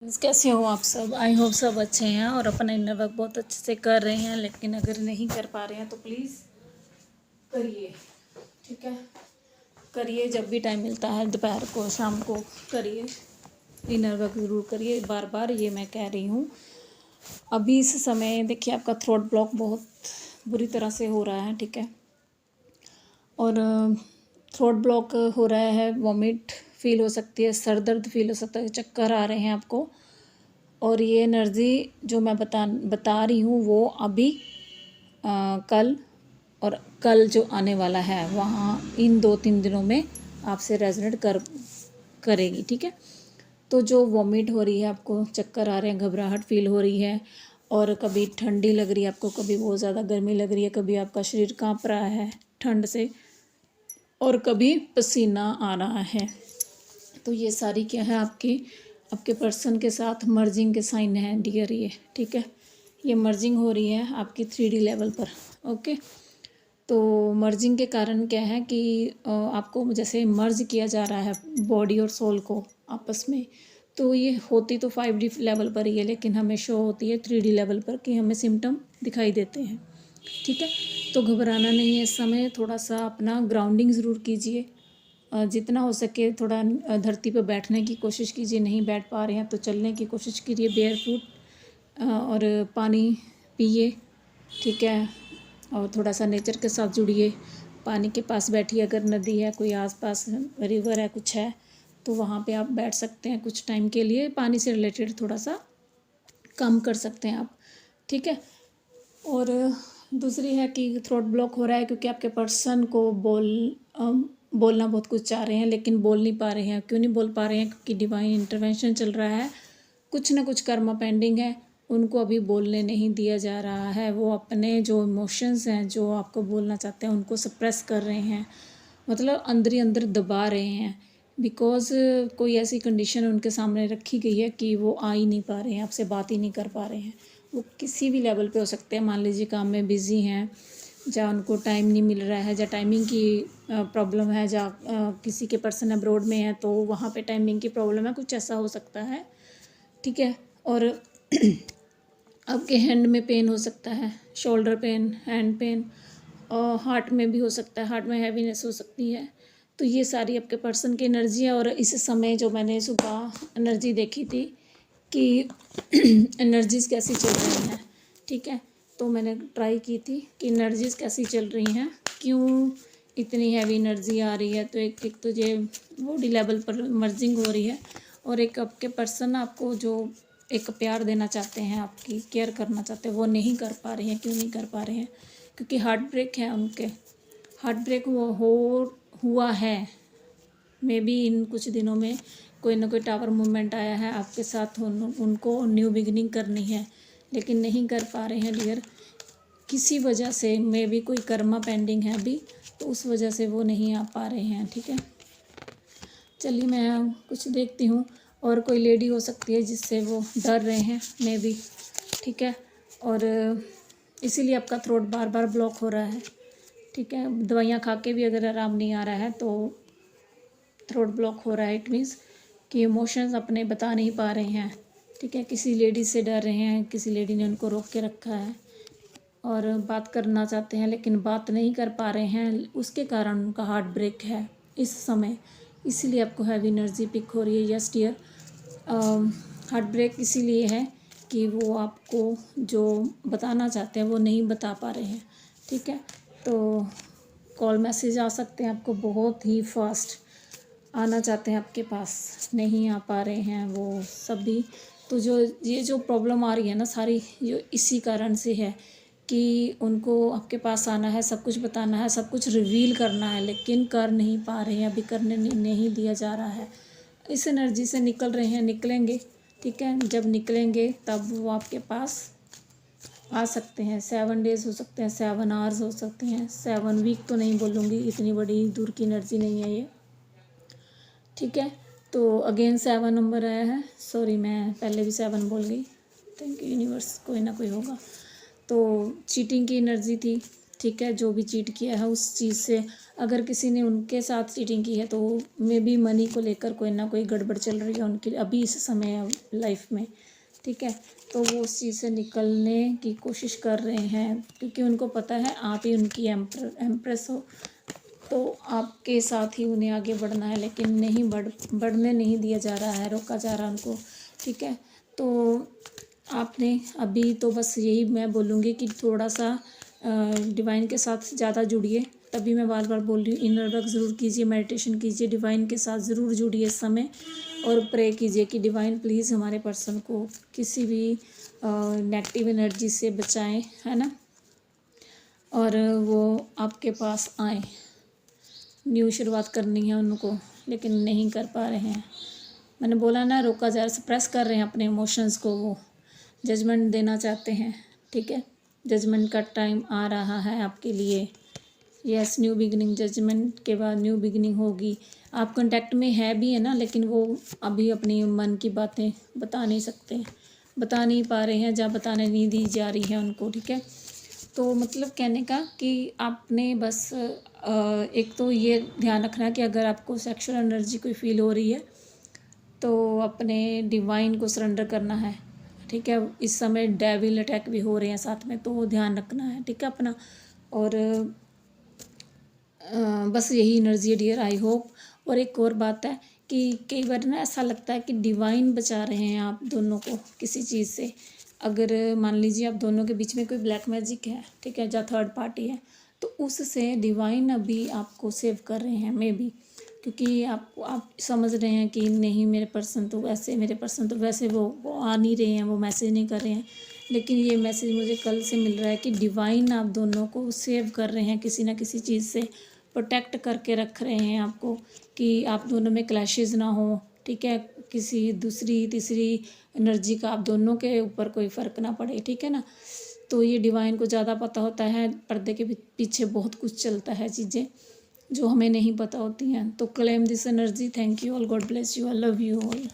कैसे हो आप सब। आई होप सब अच्छे हैं और अपना इनर वर्क बहुत अच्छे से कर रहे हैं। लेकिन अगर नहीं कर पा रहे हैं तो प्लीज़ करिए, ठीक है। करिए, जब भी टाइम मिलता है, दोपहर को, शाम को करिए, इनर वर्क ज़रूर करिए। बार बार ये मैं कह रही हूँ। अभी इस समय देखिए आपका थ्रोट ब्लॉक बहुत बुरी तरह से हो रहा है, ठीक है। और थ्रोट ब्लॉक हो रहा है, वॉमिट फील हो सकती है, सर दर्द फील हो सकता है, चक्कर आ रहे हैं आपको। और ये एनर्जी जो मैं बता रही हूँ वो अभी कल और कल जो आने वाला है वहाँ इन 2-3 दिनों में आपसे रेजोनेट करेगी, ठीक है। तो जो वॉमिट हो रही है, आपको चक्कर आ रहे हैं, घबराहट फील हो रही है, और कभी ठंडी लग रही है आपको, कभी बहुत ज़्यादा गर्मी लग रही है, कभी आपका शरीर काँप रहा है ठंड से, और कभी पसीना आ रहा है, तो ये सारी क्या है, आपके पर्सन के साथ मर्जिंग के साइन है डियर, ये ठीक है। ये मर्जिंग हो रही है आपकी 3D लेवल पर, ओके। तो मर्जिंग के कारण क्या है कि आपको जैसे मर्ज किया जा रहा है बॉडी और सोल को आपस में, तो ये होती तो 5D लेवल पर ही है, लेकिन हमें शो होती है 3D लेवल पर कि हमें सिम्टम दिखाई देते हैं, ठीक है। तो घबराना नहीं है इस समय, थोड़ा सा अपना ग्राउंडिंग ज़रूर कीजिए, जितना हो सके थोड़ा धरती पर बैठने की कोशिश कीजिए। नहीं बैठ पा रहे हैं तो चलने की कोशिश कीजिए बेयर फुट, और पानी पिए, ठीक है। और थोड़ा सा नेचर के साथ जुड़िए, पानी के पास बैठिए, अगर नदी है, कोई आसपास रिवर है, कुछ है तो वहाँ पे आप बैठ सकते हैं कुछ टाइम के लिए, पानी से रिलेटेड थोड़ा सा काम कर सकते हैं आप, ठीक है। और दूसरी है कि थ्रोट ब्लॉक हो रहा है क्योंकि आपके पर्सन को बोलना बहुत कुछ चाह रहे हैं लेकिन बोल नहीं पा रहे हैं। क्यों नहीं बोल पा रहे हैं? क्योंकि डिवाइन इंटरवेंशन चल रहा है, कुछ ना कुछ कर्म पेंडिंग है, उनको अभी बोलने नहीं दिया जा रहा है। वो अपने जो इमोशंस हैं, जो आपको बोलना चाहते हैं, उनको सप्रेस कर रहे हैं, मतलब अंदर ही अंदर दबा रहे हैं, बिकॉज़ कोई ऐसी कंडीशन उनके सामने रखी गई है कि वो आ ही नहीं पा रहे हैं, आपसे बात ही नहीं कर पा रहे हैं। वो किसी भी लेवल पे हो सकते हैं, मान लीजिए काम में बिज़ी हैं, या उनको टाइम नहीं मिल रहा है, या टाइमिंग की प्रॉब्लम है, या किसी के पर्सन अब्रॉड में है तो वहाँ पे टाइमिंग की प्रॉब्लम है, कुछ ऐसा हो सकता है, ठीक है। और आपके हैंड में पेन हो सकता है, शोल्डर पेन, हैंड पेन, और हार्ट में भी हो सकता है, हार्ट में हैवीनेस हो सकती है। तो ये सारी आपके पर्सन की एनर्जी है। और इस समय जो मैंने सुबह एनर्जी देखी थी कि एनर्जीज़ कैसी चल रही हैं, ठीक है। तो मैंने ट्राई की थी कि एनर्जीज़ कैसी चल रही हैं, क्यों इतनी हैवी एनर्जी आ रही है। तो एक तो ये बॉडी लेवल पर मर्जिंग हो रही है, और एक आपके पर्सन आपको जो एक प्यार देना चाहते हैं, आपकी केयर करना चाहते हैं, वो नहीं कर पा रहे हैं। क्यों नहीं कर पा रहे हैं? क्योंकि हार्ट ब्रेक है उनके, हार्ट ब्रेक हुआ है। मे बी इन कुछ दिनों में कोई ना कोई टावर मूवमेंट आया है आपके साथ, उनको न्यू बिगिनिंग करनी है लेकिन नहीं कर पा रहे हैं डियर, किसी वजह से। मे बी कोई कर्मा पेंडिंग है अभी, तो उस वजह से वो नहीं आ पा रहे हैं, ठीक है। चलिए मैं कुछ देखती हूँ, और कोई लेडी हो सकती है जिससे वो डर रहे हैं, मे बी, ठीक है। और इसीलिए आपका थ्रोट बार बार ब्लॉक हो रहा है, ठीक है। दवाइयाँ खा के भी अगर आराम नहीं आ रहा है तो थ्रोट ब्लॉक हो रहा है, इट मीन्स कि इमोशंस अपने बता नहीं पा रहे हैं, ठीक है। किसी लेडी से डर रहे हैं, किसी लेडी ने उनको रोक के रखा है, और बात करना चाहते हैं लेकिन बात नहीं कर पा रहे हैं, उसके कारण उनका हार्ट ब्रेक है इस समय। इसीलिए आपको हैवी एनर्जी पिक हो रही है। यस डियर, हार्ट ब्रेक इसीलिए है कि वो आपको जो बताना चाहते हैं वो नहीं बता पा रहे हैं, ठीक है। तो कॉल मैसेज आ सकते हैं आपको, बहुत ही फास्ट आना चाहते हैं आपके पास, नहीं आ पा रहे हैं वो सभी। तो ये जो प्रॉब्लम आ रही है ना सारी, जो इसी कारण से है कि उनको आपके पास आना है, सब कुछ बताना है, सब कुछ रिवील करना है, लेकिन कर नहीं पा रहे हैं, अभी करने नहीं दिया जा रहा है। इस एनर्जी से निकल रहे हैं, निकलेंगे, ठीक है। जब निकलेंगे तब वो आपके पास आ सकते हैं। 7 डेज़ हो सकते हैं, 7 आवर्स हो सकते हैं, 7 वीक तो नहीं बोलूँगी, इतनी बड़ी दूर की एनर्जी नहीं है ये, ठीक है। तो अगेन 7 नंबर आया है, सॉरी मैं पहले भी 7 बोल गई, थैंक यू यूनिवर्स, कोई ना कोई होगा। तो चीटिंग की एनर्जी थी, ठीक है, जो भी चीट किया है उस चीज़ से, अगर किसी ने उनके साथ चीटिंग की है तो मे बी मनी को लेकर कोई ना कोई गड़बड़ चल रही है उनकी अभी इस समय लाइफ में, ठीक है। तो वो उस चीज़ से निकलने की कोशिश कर रहे हैं, क्योंकि उनको पता है आप ही उनकी एम्प्रेस हो, तो आपके साथ ही उन्हें आगे बढ़ना है, लेकिन नहीं बढ़ने नहीं दिया जा रहा है, रोका जा रहा है उनको, ठीक है। तो आपने अभी तो बस यही मैं बोलूँगी कि थोड़ा सा डिवाइन के साथ ज़्यादा जुड़िए। तभी मैं बार बार बोल रही हूँ, इनर वर्क ज़रूर कीजिए, मेडिटेशन कीजिए, डिवाइन के साथ ज़रूर जुड़िए इस समय, और प्रे कीजिए कि डिवाइन प्लीज़ हमारे पर्सन को किसी भी नेगेटिव एनर्जी से बचाएं, है ना, और वो आपके पास आए। न्यू शुरुआत करनी है उनको, लेकिन नहीं कर पा रहे हैं। मैंने बोला ना, रोका जा रहा, सप्रेस कर रहे हैं अपने इमोशंस को, वो जजमेंट देना चाहते हैं, ठीक है। जजमेंट का टाइम आ रहा है आपके लिए। यस, न्यू बिगिनिंग, जजमेंट के बाद न्यू बिगिनिंग होगी। आप कांटेक्ट में है भी है ना, लेकिन वो अभी अपनी मन की बातें बता नहीं सकते, बता नहीं पा रहे हैं, जहाँ बताने नहीं दी जा रही है उनको, ठीक है। तो मतलब कहने का कि आपने बस एक तो ये ध्यान रखना कि अगर आपको सेक्सुअल एनर्जी कोई फील हो रही है तो अपने डिवाइन को सरेंडर करना है, ठीक है। इस समय डेविल अटैक भी हो रहे हैं साथ में, तो ध्यान रखना है, ठीक है अपना। और बस यही एनर्जी है डियर, आई होप। और एक और बात है कि कई बार ना ऐसा लगता है कि डिवाइन बचा रहे हैं आप दोनों को किसी चीज़ से। अगर मान लीजिए आप दोनों के बीच में कोई ब्लैक मैजिक है, ठीक है, या थर्ड पार्टी है, तो उससे डिवाइन अभी आपको सेव कर रहे हैं मे बी, क्योंकि आप समझ रहे हैं कि नहीं मेरे पर्सन तो वैसे, मेरे पर्सन तो वैसे, वो आ नहीं रहे हैं, वो मैसेज नहीं कर रहे हैं। लेकिन ये मैसेज मुझे कल से मिल रहा है कि डिवाइन आप दोनों को सेव कर रहे हैं किसी ना किसी चीज़ से, प्रोटेक्ट करके रख रहे हैं आपको, कि आप दोनों में क्लैशेस ना हो, ठीक है। किसी दूसरी तीसरी एनर्जी का आप दोनों के ऊपर कोई फ़र्क ना पड़े, ठीक है ना। तो ये डिवाइन को ज़्यादा पता होता है, पर्दे के पीछे बहुत कुछ चलता है, चीज़ें जो हमें नहीं पता होती हैं। तो claim this energy. Thank you all, God bless you, I love you all.